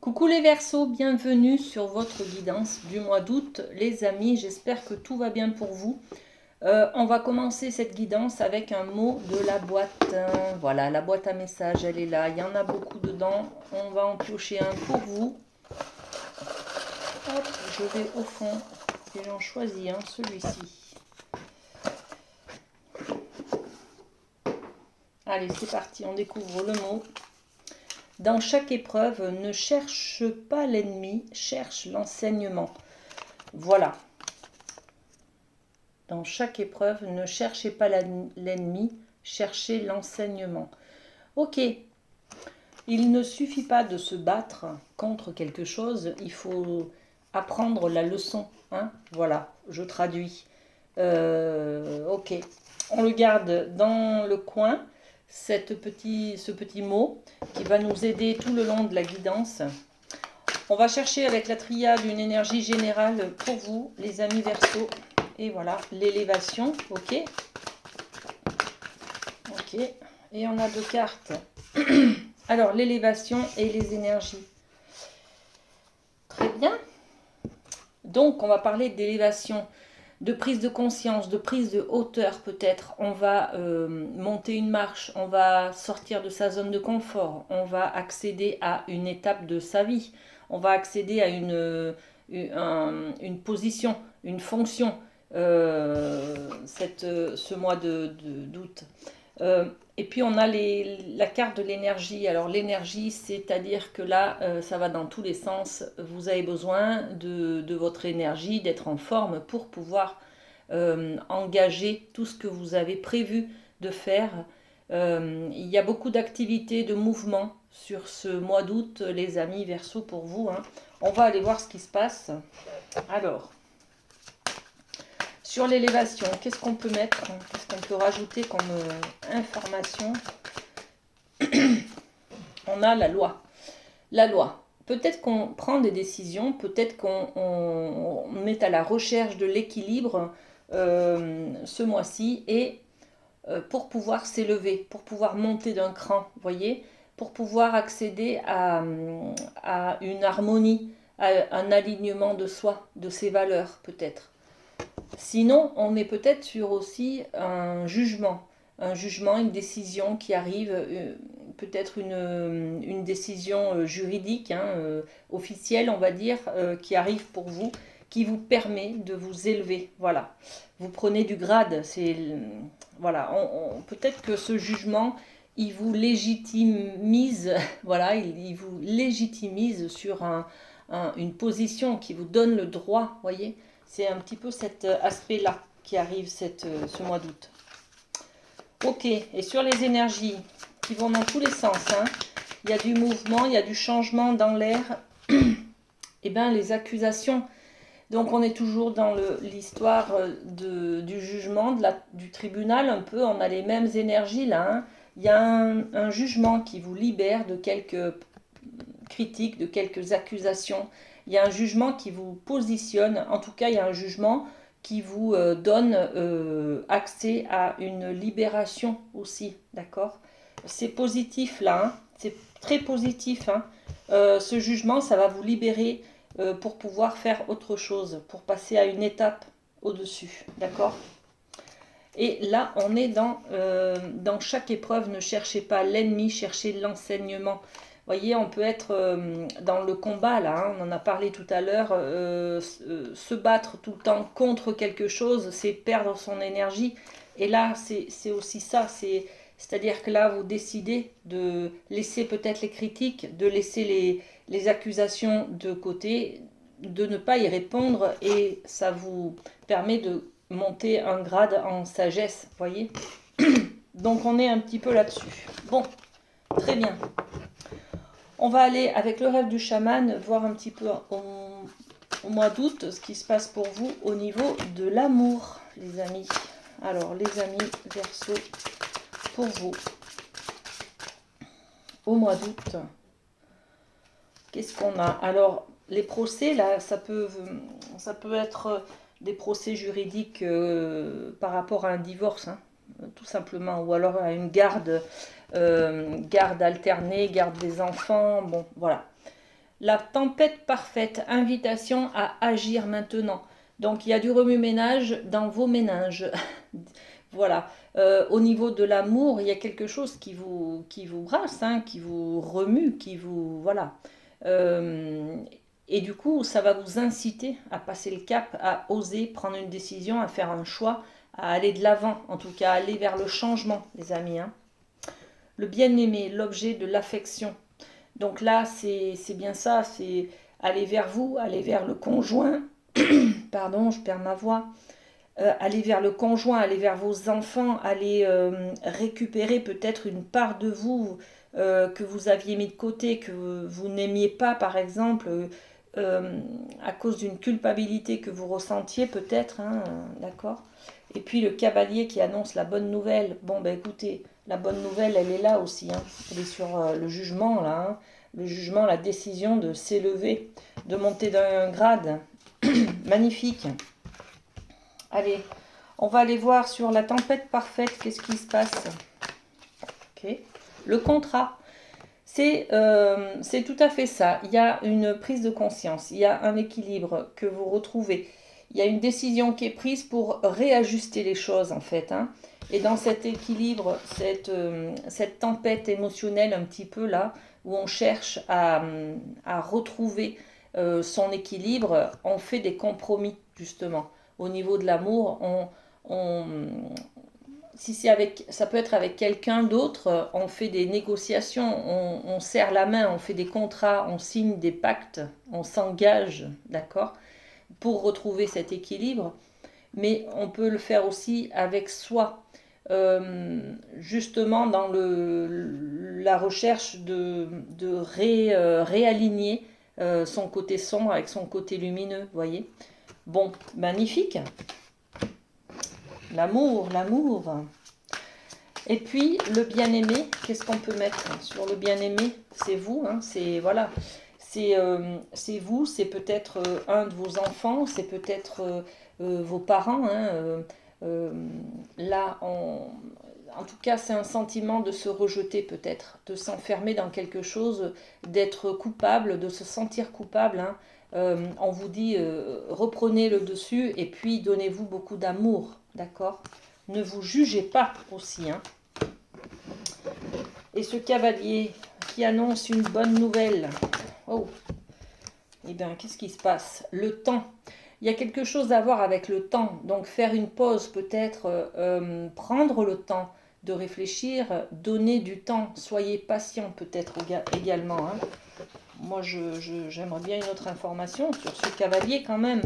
Coucou les Verseaux, bienvenue sur votre guidance du mois d'août. Les amis, j'espère que tout va bien pour vous. On va commencer cette guidance avec un mot de la boîte. Voilà, la boîte à messages, elle est là. Il y en a beaucoup dedans. On va en piocher un pour vous. Hop, je vais au fond et j'en choisis un, celui-ci. Allez, c'est parti, on découvre le mot. Dans chaque épreuve, ne cherche pas l'ennemi, cherche l'enseignement. Voilà. Dans chaque épreuve, ne cherchez pas l'ennemi, cherchez l'enseignement. Ok, il ne suffit pas de se battre contre quelque chose, il faut apprendre la leçon. Hein, voilà, je traduis. Ok, on le garde dans le coin, ce petit mot qui va nous aider tout le long de la guidance. On va chercher avec la triade une énergie générale pour vous, les amis Verseaux. Et voilà, l'élévation, ok. Ok, et on a deux cartes. Alors, l'élévation et les énergies. Très bien. Donc, on va parler d'élévation, de prise de conscience, de prise de hauteur peut-être. On va monter une marche, on va sortir de sa zone de confort, on va accéder à une étape de sa vie, on va accéder à une position, une fonction. Ce mois d'août. Et puis on a la carte de l'énergie. Alors l'énergie, c'est-à-dire que là, ça va dans tous les sens. Vous avez besoin de votre énergie, d'être en forme pour pouvoir engager tout ce que vous avez prévu de faire. Il y a beaucoup d'activités, de mouvements sur ce mois d'août, les amis Verseaux, pour vous. Hein. On va aller voir ce qui se passe. Alors, sur l'élévation, qu'est-ce qu'on peut mettre? Qu'est-ce qu'on peut rajouter comme information? On a la loi. La loi. Peut-être qu'on prend des décisions, peut-être qu'on est à la recherche de l'équilibre ce mois-ci et pour pouvoir s'élever, pour pouvoir monter d'un cran, voyez, pour pouvoir accéder à une harmonie, à un alignement de soi, de ses valeurs peut-être. Sinon, on est peut-être sur aussi un jugement, une décision qui arrive, peut-être une décision juridique, hein, officielle, on va dire, qui arrive pour vous, qui vous permet de vous élever. Voilà, vous prenez du grade. Voilà, peut-être que ce jugement, il vous légitimise, voilà, il vous légitimise sur une position qui vous donne le droit, voyez. C'est un petit peu cet aspect-là qui arrive ce mois d'août. Ok, et sur les énergies qui vont dans tous les sens, hein, il y a du mouvement, il y a du changement dans l'air. Et bien les accusations. Donc on est toujours dans l'histoire du jugement, du tribunal un peu. On a les mêmes énergies là. Hein. Il y a un jugement qui vous libère de quelques critiques, de quelques accusations. Il y a un jugement qui vous positionne, en tout cas il y a un jugement qui vous donne accès à une libération aussi, d'accord? C'est positif là, hein, c'est très positif. Hein. Ce jugement, ça va vous libérer pour pouvoir faire autre chose, pour passer à une étape au-dessus, d'accord? Et là, on est dans chaque épreuve, ne cherchez pas l'ennemi, cherchez l'enseignement. Vous voyez, on peut être dans le combat, là, hein, on en a parlé tout à l'heure, se battre tout le temps contre quelque chose, c'est perdre son énergie. Et là, c'est aussi ça, c'est-à-dire que là, vous décidez de laisser peut-être les critiques, de laisser les accusations de côté, de ne pas y répondre, et ça vous permet de monter un grade en sagesse, voyez. Donc on est un petit peu là-dessus. Bon, très bien. On va aller avec le rêve du chaman, voir un petit peu au mois d'août ce qui se passe pour vous au niveau de l'amour, les amis. Alors, les amis Verseaux, pour vous, au mois d'août, qu'est-ce qu'on a? Alors, les procès, là, ça peut être des procès juridiques par rapport à un divorce, hein, tout simplement, ou alors à une garde alternée, garde des enfants, bon, voilà. La tempête parfaite, invitation à agir maintenant. Donc il y a du remue-ménage dans vos méninges. Voilà. Au niveau de l'amour, il y a quelque chose qui vous brasse, hein, qui vous remue, qui vous... Voilà. Euh, et du coup, ça va vous inciter à passer le cap, à oser prendre une décision, à faire un choix, à aller de l'avant, en tout cas, à aller vers le changement, les amis, hein. Le bien-aimé, l'objet de l'affection. Donc là, c'est bien ça, c'est aller vers vous, aller vers le conjoint. Pardon, je perds ma voix. Aller vers le conjoint, aller vers vos enfants, aller récupérer peut-être une part de vous que vous aviez mis de côté, que vous n'aimiez pas par exemple, à cause d'une culpabilité que vous ressentiez peut-être, hein, d'accord. Et puis le cavalier qui annonce la bonne nouvelle. Bon ben écoutez, la bonne nouvelle elle est là aussi, hein. Elle est sur le jugement là, hein. Le jugement, la décision de s'élever, de monter d'un grade. Magnifique. Allez, on va aller voir sur la tempête parfaite, qu'est-ce qui se passe. Ok. Le contrat, c'est tout à fait ça. Il y a une prise de conscience, il y a un équilibre que vous retrouvez. Il y a une décision qui est prise pour réajuster les choses en fait, hein. Et dans cet équilibre, cette tempête émotionnelle un petit peu là, où on cherche à retrouver son équilibre, on fait des compromis justement. Au niveau de l'amour, on, si c'est avec, ça peut être avec quelqu'un d'autre, on fait des négociations, on serre la main, on fait des contrats, on signe des pactes, on s'engage, d'accord, pour retrouver cet équilibre. Mais on peut le faire aussi avec soi, justement dans la recherche de réaligner son côté sombre avec son côté lumineux, voyez. Bon, magnifique. L'amour, l'amour. Et puis le bien-aimé, qu'est-ce qu'on peut mettre sur le bien-aimé? C'est vous, hein, c'est voilà, c'est vous, c'est peut-être un de vos enfants, c'est peut-être vos parents, hein, là, en tout cas, c'est un sentiment de se rejeter peut-être, de s'enfermer dans quelque chose, d'être coupable, de se sentir coupable, hein. On vous dit reprenez le dessus et puis donnez-vous beaucoup d'amour, d'accord? Ne vous jugez pas aussi, hein. Et ce cavalier qui annonce une bonne nouvelle. Oh, eh bien, qu'est-ce qui se passe? Le temps. Il y a quelque chose à voir avec le temps. Donc, faire une pause, peut-être prendre le temps de réfléchir, donner du temps. Soyez patient, peut-être également, hein. Moi, j'aimerais bien une autre information sur ce cavalier quand même.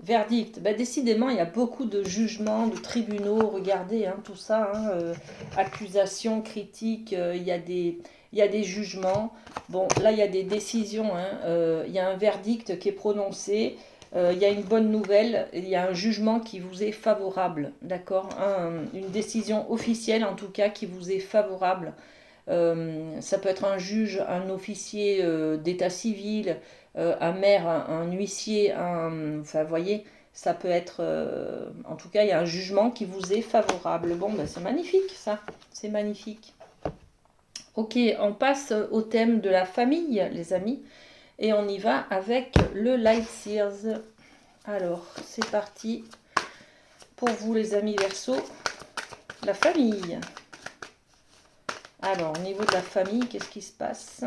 Verdict. Ben, décidément, il y a beaucoup de jugements, de tribunaux. Regardez, hein, tout ça, hein, accusations, critiques. Il y a des jugements. Bon, là, il y a des décisions, hein, il y a un verdict qui est prononcé. Il y a une bonne nouvelle. Il y a un jugement qui vous est favorable. D'accord, une décision officielle, en tout cas, qui vous est favorable. Ça peut être un juge, un officier d'état civil, un maire, un huissier, enfin, vous voyez, ça peut être... en tout cas, il y a un jugement qui vous est favorable. Bon, ben, c'est magnifique, ça. C'est magnifique. Ok, on passe au thème de la famille, les amis. Et on y va avec le Light Sears. Alors, c'est parti. Pour vous, les amis Verseau, la famille. Alors, au niveau de la famille, qu'est-ce qui se passe?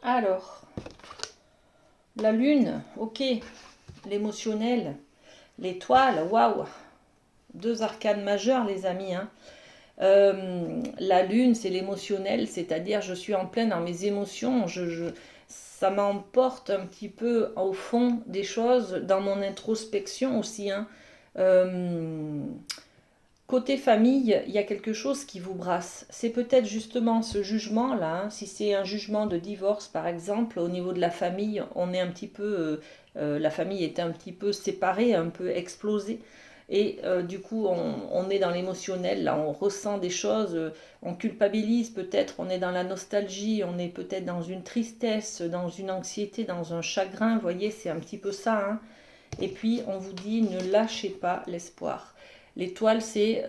Alors, la lune, ok. L'émotionnel, l'étoile, waouh. Deux arcanes majeurs, les amis, hein. La lune, c'est l'émotionnel, c'est-à-dire je suis en plein dans mes émotions, ça m'emporte un petit peu au fond des choses, dans mon introspection aussi, hein. Euh, Côté famille, il y a quelque chose qui vous brasse. C'est peut-être justement ce jugement-là, hein. Si c'est un jugement de divorce, par exemple, au niveau de la famille, on est un petit peu, la famille est un petit peu séparée, un peu explosée. Et du coup, on est dans l'émotionnel, là, on ressent des choses, on culpabilise peut-être, on est dans la nostalgie, on est peut-être dans une tristesse, dans une anxiété, dans un chagrin, vous voyez, c'est un petit peu ça, hein. Et puis, on vous dit, ne lâchez pas l'espoir. L'étoile, c'est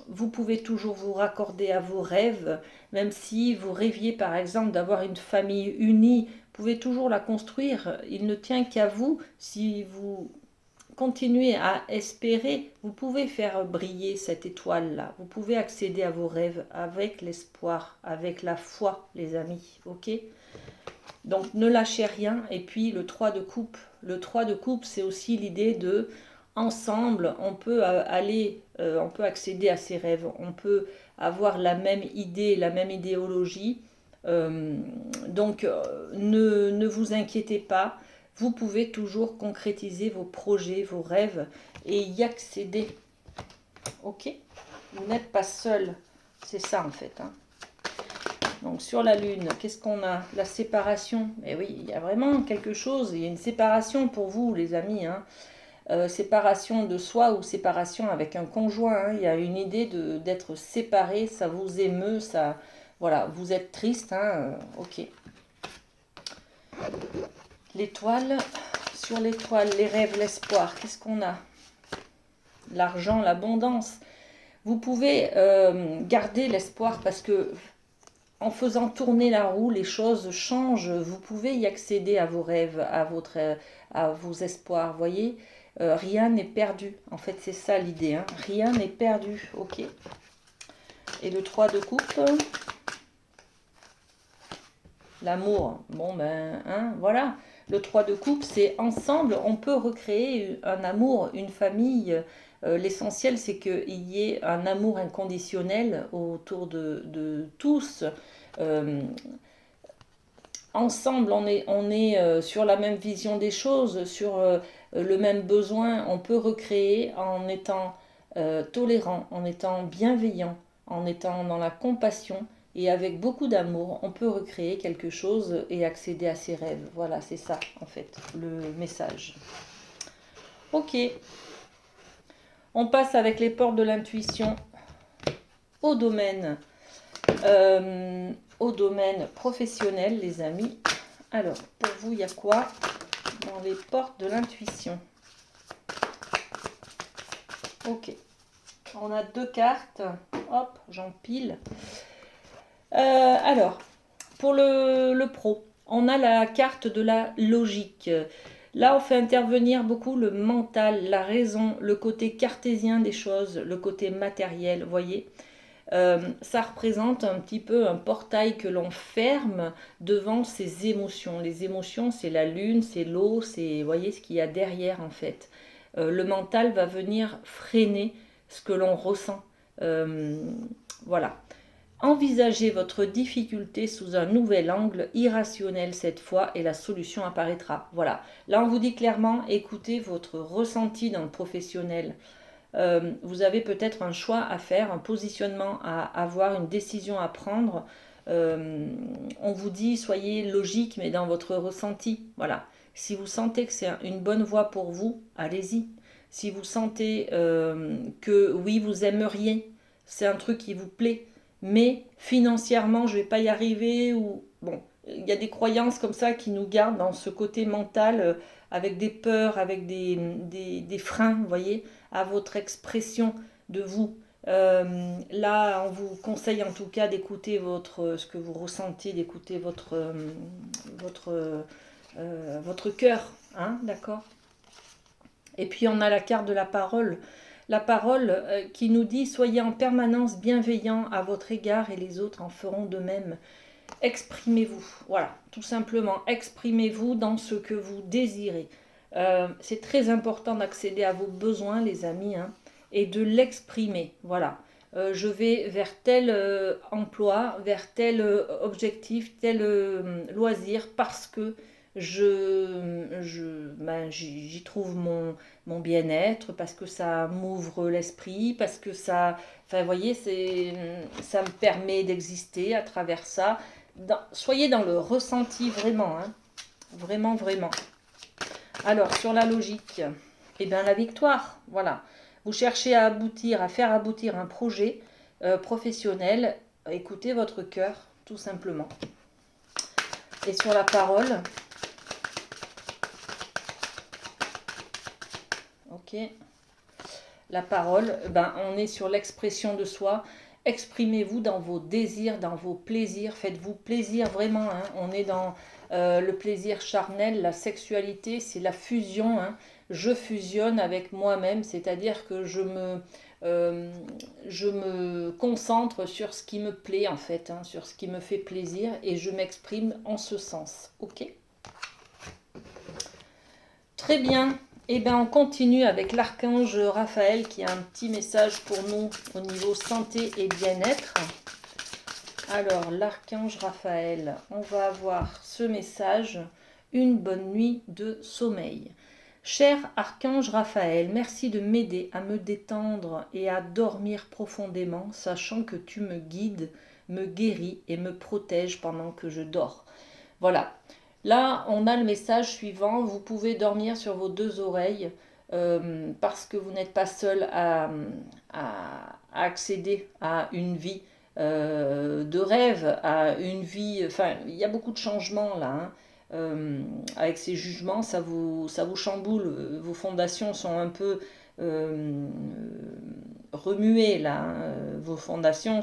vous pouvez toujours vous raccorder à vos rêves, même si vous rêviez par exemple d'avoir une famille unie, vous pouvez toujours la construire. Il ne tient qu'à vous. Si vous continuez à espérer, vous pouvez faire briller cette étoile-là. Vous pouvez accéder à vos rêves avec l'espoir, avec la foi, les amis. Ok? Donc ne lâchez rien. Et puis le 3 de coupe. Le 3 de coupe, c'est aussi l'idée de ensemble, on peut on peut accéder à ses rêves, on peut avoir la même idée, la même idéologie. Donc ne vous inquiétez pas, vous pouvez toujours concrétiser vos projets, vos rêves et y accéder. Ok? Vous n'êtes pas seul, c'est ça en fait. Hein. Donc sur la Lune, qu'est-ce qu'on a? La séparation. Eh oui, il y a vraiment quelque chose, il y a une séparation pour vous les amis. Hein. Séparation de soi ou séparation avec un conjoint. Hein. Il y a une idée d'être séparé, ça vous émeut, ça, voilà, vous êtes triste. Hein. Ok. L'étoile, sur l'étoile, les rêves, l'espoir, qu'est-ce qu'on a? L'argent, l'abondance. Vous pouvez garder l'espoir parce que en faisant tourner la roue, les choses changent. Vous pouvez y accéder à vos rêves, à vos espoirs, voyez. Rien n'est perdu. En fait, c'est ça l'idée. Hein. Rien n'est perdu. Ok. Et le 3 de coupe. L'amour. Bon, ben, hein, voilà. Le 3 de coupe, c'est ensemble, on peut recréer un amour, une famille. L'essentiel, c'est qu'il y ait un amour inconditionnel autour de tous. Euh, Ensemble, on est sur la même vision des choses, sur le même besoin. On peut recréer en étant tolérant, en étant bienveillant, en étant dans la compassion et avec beaucoup d'amour. On peut recréer quelque chose et accéder à ses rêves. Voilà, c'est ça en fait le message. Ok, on passe avec les portes de l'intuition au domaine. Au domaine professionnel, les amis. Alors, pour vous, il y a quoi dans les portes de l'intuition? Ok. On a 2 cartes. Hop, j'empile. Alors, pour le pro, on a la carte de la logique. Là, on fait intervenir beaucoup le mental, la raison, le côté cartésien des choses, le côté matériel, vous voyez. Ça représente un petit peu un portail que l'on ferme devant ses émotions. Les émotions, c'est la lune, c'est l'eau, c'est, voyez, ce qu'il y a derrière en fait. Le mental va venir freiner ce que l'on ressent. Voilà. Envisagez votre difficulté sous un nouvel angle, irrationnel cette fois, et la solution apparaîtra. Voilà. Là, on vous dit clairement, écoutez votre ressenti dans le professionnel. Vous avez peut-être un choix à faire, un positionnement à avoir, une décision à prendre. On vous dit soyez logique mais dans votre ressenti. Voilà. Si vous sentez que c'est une bonne voie pour vous, allez-y. Si vous sentez que oui, vous aimeriez, c'est un truc qui vous plaît, mais financièrement je ne vais pas y arriver, ou bon, il y a des croyances comme ça qui nous gardent dans ce côté mental avec des peurs, avec des freins, vous voyez, à votre expression de vous. Là, on vous conseille en tout cas d'écouter ce que vous ressentez, d'écouter votre cœur, hein, d'accord? Et puis on a la carte de la parole. La parole qui nous dit « Soyez en permanence bienveillant à votre égard et les autres en feront de même ». Exprimez-vous, voilà, tout simplement, exprimez-vous dans ce que vous désirez. C'est très important d'accéder à vos besoins, les amis, hein, et de l'exprimer, voilà. Je vais vers tel emploi, vers tel objectif, tel loisir, parce que j'y trouve mon bien-être, parce que ça m'ouvre l'esprit, parce que ça, enfin, vous voyez, ça me permet d'exister à travers ça. Soyez dans le ressenti vraiment, hein, vraiment, vraiment. Alors, sur la logique, eh bien, la victoire, voilà. Vous cherchez à aboutir, à faire aboutir un projet professionnel, écoutez votre cœur, tout simplement. Et sur la parole, ok. la parole, ben, on est sur l'expression de soi. Exprimez-vous dans vos désirs, dans vos plaisirs, faites-vous plaisir vraiment, hein. On est dans le plaisir charnel, la sexualité, c'est la fusion, hein. Je fusionne avec moi-même, c'est-à-dire que je me concentre sur ce qui me plaît en fait, hein, sur ce qui me fait plaisir et je m'exprime en ce sens. Ok? Très bien. Eh bien, on continue avec l'archange Raphaël qui a un petit message pour nous au niveau santé et bien-être. Alors, l'archange Raphaël, on va avoir ce message, une bonne nuit de sommeil. Cher archange Raphaël, merci de m'aider à me détendre et à dormir profondément, sachant que tu me guides, me guéris et me protèges pendant que je dors. Voilà. Là, on a le message suivant. Vous pouvez dormir sur vos deux oreilles parce que vous n'êtes pas seul à accéder à une vie de rêve, à une vie... Enfin, il y a beaucoup de changements là, hein. Avec ces jugements, ça vous chamboule. Vos fondations sont un peu remuées là, hein. Vos fondations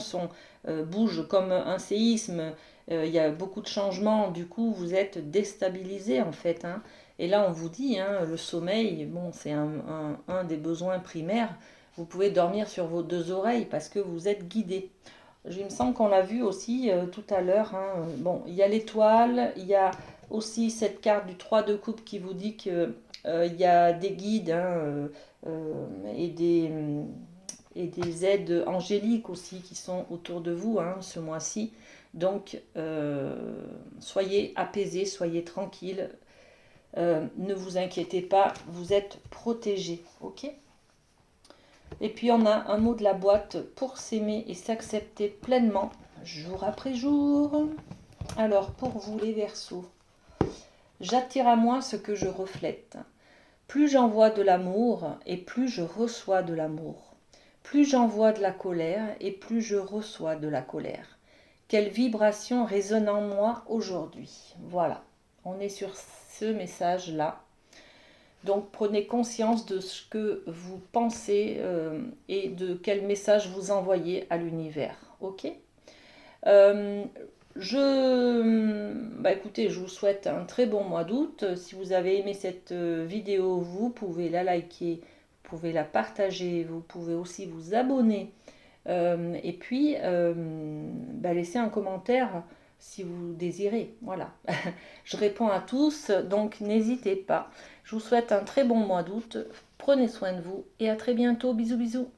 bougent comme un séisme. Il y a beaucoup de changements, du coup vous êtes déstabilisé en fait, hein. Et là on vous dit, hein, le sommeil, bon, c'est un des besoins primaires. Vous pouvez dormir sur vos deux oreilles parce que vous êtes guidé. Il me semble qu'on l'a vu aussi tout à l'heure, hein. Bon, il y a l'étoile, il y a aussi cette carte du 3 de coupe qui vous dit que il y a des guides, hein, et des aides angéliques aussi qui sont autour de vous, hein, ce mois-ci. Donc, soyez apaisés, soyez tranquilles, ne vous inquiétez pas, vous êtes protégés, ok? Et puis, on a un mot de la boîte pour s'aimer et s'accepter pleinement, jour après jour. Alors, pour vous les Verseaux, j'attire à moi ce que je reflète. Plus j'envoie de l'amour et plus je reçois de l'amour. Plus j'envoie de la colère et plus je reçois de la colère. Quelle vibration résonne en moi aujourd'hui? Voilà, on est sur ce message-là. Donc prenez conscience de ce que vous pensez et de quel message vous envoyez à l'univers. Ok? Écoutez, je vous souhaite un très bon mois d'août. Si vous avez aimé cette vidéo, vous pouvez la liker, vous pouvez la partager, vous pouvez aussi vous abonner. Et puis, laissez un commentaire si vous désirez. Voilà. Je réponds à tous, donc n'hésitez pas. Je vous souhaite un très bon mois d'août. Prenez soin de vous et à très bientôt. Bisous, bisous.